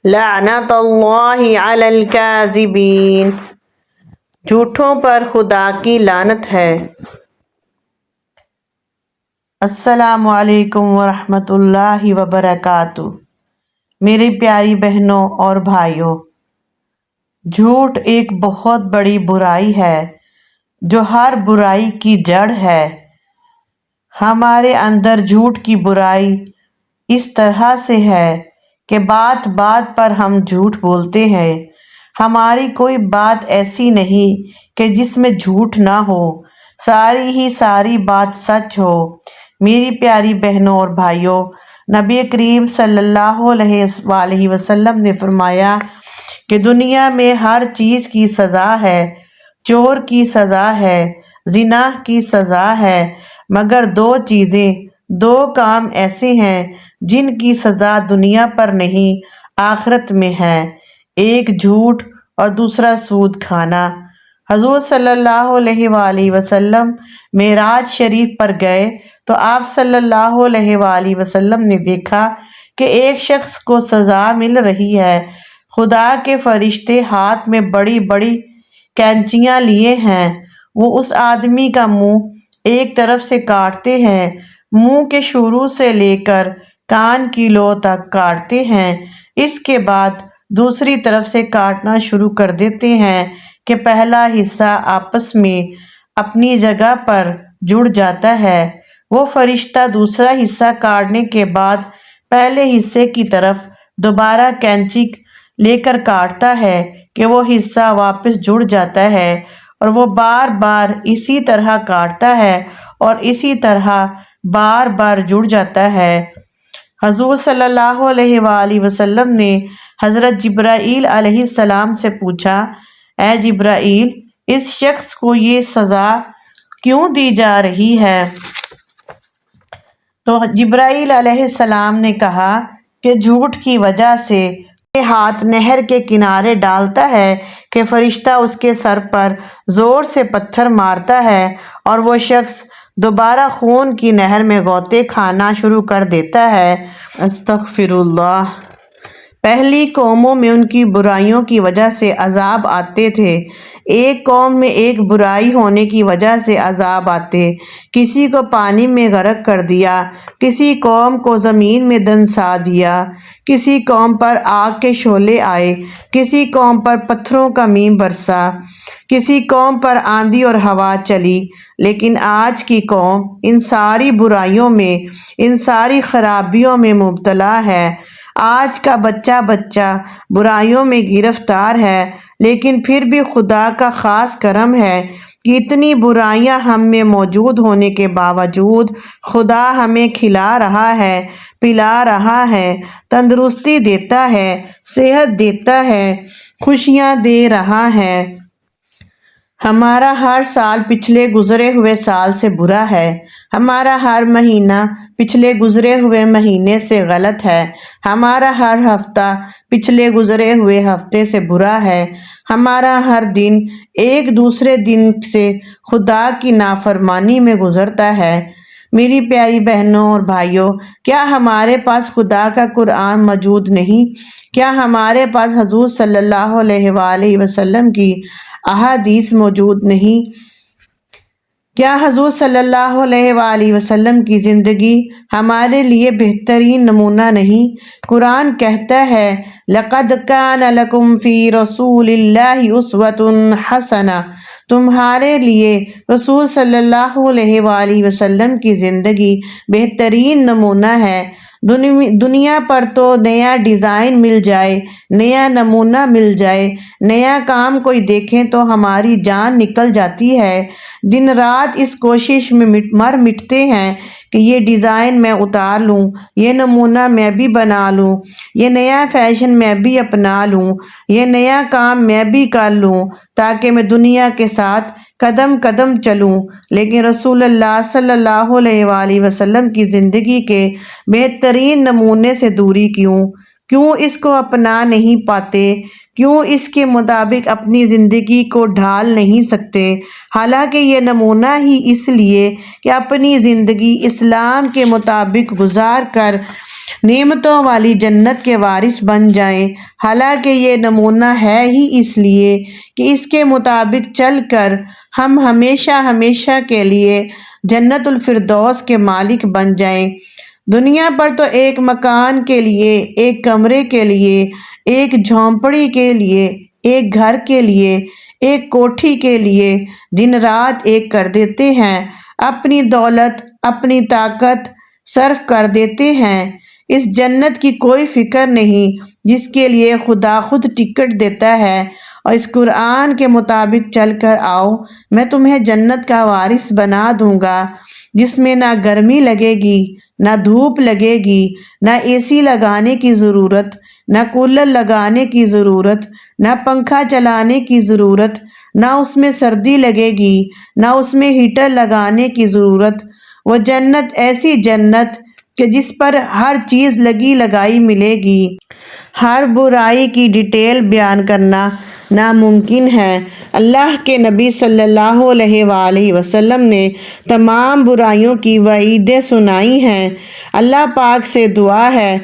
لعنت اللہ علی الکاذبین، جھوٹوں پر خدا کی لعنت ہے۔ السلام علیکم ورحمۃ اللہ وبرکاتہ۔ میری پیاری بہنوں اور بھائیوں، جھوٹ ایک بہت بڑی برائی ہے جو ہر برائی کی جڑ ہے۔ ہمارے اندر جھوٹ کی برائی اس طرح سے ہے کہ بات بات پر ہم جھوٹ بولتے ہیں۔ ہماری کوئی بات ایسی نہیں کہ جس میں جھوٹ نہ ہو، ساری ہی ساری بات سچ ہو۔ میری پیاری بہنوں اور بھائیوں، نبی کریم صلی اللہ علیہ وآلہ وسلم نے فرمایا کہ دنیا میں ہر چیز کی سزا ہے۔ چور کی سزا ہے، زنا کی سزا ہے، مگر دو کام ایسے ہیں جن کی سزا دنیا پر نہیں آخرت میں ہے، ایک جھوٹ اور دوسرا سود کھانا۔ حضور صلی اللہ علیہ وآلہ وسلم معراج شریف پر گئے تو آپ صلی اللہ علیہ وآلہ وسلم نے دیکھا کہ ایک شخص کو سزا مل رہی ہے۔ خدا کے فرشتے ہاتھ میں بڑی بڑی کینچیاں لیے ہیں، وہ اس آدمی کا منہ ایک طرف سے کاٹتے ہیں، منہ کے شروع سے لے کر کان کی لو تک کاٹتے ہیں، اس کے بعد دوسری طرف سے کاٹنا شروع کر دیتے ہیں کہ پہلا حصہ آپس میں اپنی جگہ پر جڑ جاتا ہے۔ وہ فرشتہ دوسرا حصہ کاٹنے کے بعد پہلے حصے کی طرف دوبارہ کینچی لے کر کاٹتا ہے کہ وہ حصہ واپس جڑ جاتا ہے، اور وہ بار بار اسی طرح کاٹتا ہے اور اسی طرح بار بار جڑ جاتا ہے۔ حضور صلی اللہ علیہ وآلہ وسلم نے حضرت جبرائیل علیہ السلام سے پوچھا، اے جبرائیل، اس شخص کو یہ سزا کیوں دی جا رہی ہے؟ تو جبرائیل علیہ السلام نے کہا کہ جھوٹ کی وجہ سے ہاتھ نہر کے کنارے ڈالتا ہے کہ فرشتہ اس کے سر پر زور سے پتھر مارتا ہے اور وہ شخص دوبارہ خون کی نہر میں غوطے کھانا شروع کر دیتا ہے۔ استغفر اللہ۔ پہلی قوموں میں ان کی برائیوں کی وجہ سے عذاب آتے تھے۔ ایک قوم میں ایک برائی ہونے کی وجہ سے عذاب آتے، کسی کو پانی میں غرق کر دیا، کسی قوم کو زمین میں دنسا دیا، کسی قوم پر آگ کے شعلے آئے، کسی قوم پر پتھروں کا میم برسا، کسی قوم پر آندھی اور ہوا چلی۔ لیکن آج کی قوم ان ساری برائیوں میں، ان ساری خرابیوں میں مبتلا ہے۔ آج کا بچہ برائیوں میں گرفتار ہے، لیکن پھر بھی خدا کا خاص کرم ہے کہ اتنی برائیاں ہم میں موجود ہونے کے باوجود خدا ہمیں کھلا رہا ہے، پلا رہا ہے، تندرستی دیتا ہے، صحت دیتا ہے، خوشیاں دے رہا ہے۔ ہمارا ہر سال پچھلے گزرے ہوئے سال سے برا ہے، ہمارا ہر مہینہ پچھلے گزرے ہوئے مہینے سے غلط ہے، ہمارا ہر ہفتہ پچھلے گزرے ہوئے ہفتے سے برا ہے، ہمارا ہر دن ایک دوسرے دن سے خدا کی نافرمانی میں گزرتا ہے۔ میری پیاری بہنوں اور بھائیوں، کیا ہمارے پاس خدا کا قرآن موجود نہیں؟ کیا ہمارے پاس حضور صلی اللہ علیہ وآلہ وسلم کی احادیث موجود نہیں؟ کیا حضور صلی اللہ علیہ وآلہ وسلم کی زندگی ہمارے لیے بہترین نمونہ نہیں؟ قرآن کہتا ہے، لَقَدْ كَانَ لَكُمْ فِي رَسُولِ اللَّهِ أُسْوَةٌ حَسَنَةٌ، تمہارے لیے رسول صلی اللہ علیہ وآلہ وسلم کی زندگی بہترین نمونہ ہے۔ دنیا پر تو نیا ڈیزائن مل جائے، نیا نمونہ مل جائے، نیا کام کوئی دیکھیں تو ہماری جان نکل جاتی ہے۔ دن رات اس کوشش میں مٹتے ہیں کہ یہ ڈیزائن میں اتار لوں، یہ نمونہ میں بھی بنا لوں، یہ نیا فیشن میں بھی اپنا لوں، یہ نیا کام میں بھی کر لوں تاکہ میں دنیا کے ساتھ قدم قدم چلوں۔ لیکن رسول اللہ صلی اللہ علیہ وآلہ وسلم کی زندگی کے بہترین نمونے سے دوری کیوں اس کو اپنا نہیں پاتے؟ کیوں اس کے مطابق اپنی زندگی کو ڈھال نہیں سکتے؟ حالانکہ یہ نمونہ ہی اس لیے کہ اپنی زندگی اسلام کے مطابق گزار کر نعمتوں والی جنت کے وارث بن جائیں۔ حالانکہ یہ نمونہ ہے ہی اس لیے کہ اس کے مطابق چل کر ہم ہمیشہ ہمیشہ کے لیے جنت الفردوس کے مالک بن جائیں۔ دنیا پر تو ایک مکان کے لیے، ایک کمرے کے لیے، ایک جھونپڑی کے لیے، ایک گھر کے لیے، ایک کوٹھی کے لیے دن رات ایک کر دیتے ہیں، اپنی دولت، اپنی طاقت صرف کر دیتے ہیں۔ اس جنت کی کوئی فکر نہیں جس کے لیے خدا خود ٹکٹ دیتا ہے، اور اس قرآن کے مطابق چل کر آؤ، میں تمہیں جنت کا وارث بنا دوں گا، جس میں نہ گرمی لگے گی، نہ دھوپ لگے گی، نہ اے سی لگانے کی ضرورت، نہ کولر لگانے کی ضرورت، نہ پنکھا چلانے کی ضرورت، نہ اس میں سردی لگے گی، نہ اس میں ہیٹر لگانے کی ضرورت۔ وہ جنت ایسی جنت کہ جس پر ہر چیز لگی لگائی ملے گی۔ ہر برائی کی ڈیٹیل بیان کرنا ناممکن ہے۔ اللہ کے نبی صلی اللہ علیہ وآلہ وسلم نے تمام برائیوں کی وعیدیں سنائی ہیں۔ اللہ پاک سے دعا ہے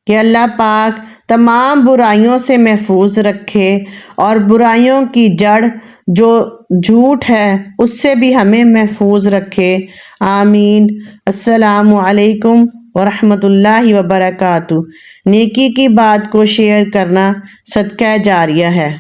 کہ اللہ پاک تمام برائیوں سے محفوظ رکھے، اور برائیوں کی جڑ جو جھوٹ ہے اس سے بھی ہمیں محفوظ رکھے۔ آمین۔ السلام علیکم ورحمۃ اللہ وبرکاتہ۔ نیکی کی بات کو شیئر کرنا صدقہ جاریہ ہے۔